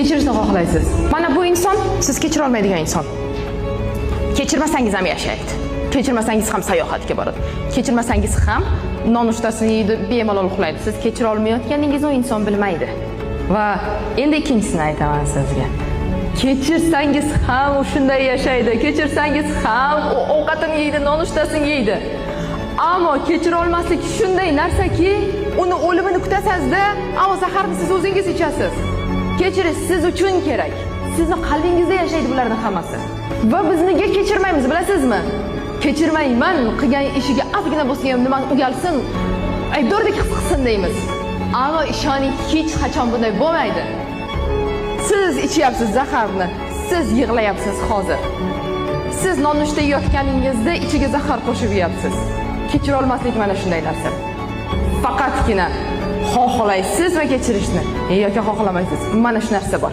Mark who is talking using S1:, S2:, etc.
S1: kechirishni xohlaysiz. Mana bu inson siz kechira olmaydigan inson. Kechirmasangiz ham yashaydi. Kechirmasangiz ham sayohatga boradi. Kechirmasangiz ham nonushtasini yeydi, bemalol uxlaydi. Siz kechira olmayotganingizni u inson bilmaydi. Va endi ikkinchisini aytaman sizga. Kechirsangiz ham u shunday yashaydi. Kechirsangiz ham u ovqatini yeydi, nonushtasini yeydi. Ammo kechira olmaslik shunday narsaki, uni o'limini kutasangiz-da, ammo zaharni siz o'zingiz ichasiz. Kechirish siz uchun kerak. Sizni qalbingizda yashaydi bularning hammasi. Va biz nega kechirmaymiz, bilasizmi? Kechirmayman, qilgan ishiga ozgina bo'lsa ham nimani ugalsin, aybdordek his qilsin deymiz. Ammo ishoning, hech qachon bunday bo'lmaydi. Siz ichyapsiz zaharni, siz yig'layapsiz hozir. Siz nonushta yeyotganingizda ichiga zahar qo'shib yeyapsiz. Kechira olmaslik mana shunday narsa. Faqatgina xohlaysiz va kechirishni yoki xohlamaysiz. Mana shu narsa bor.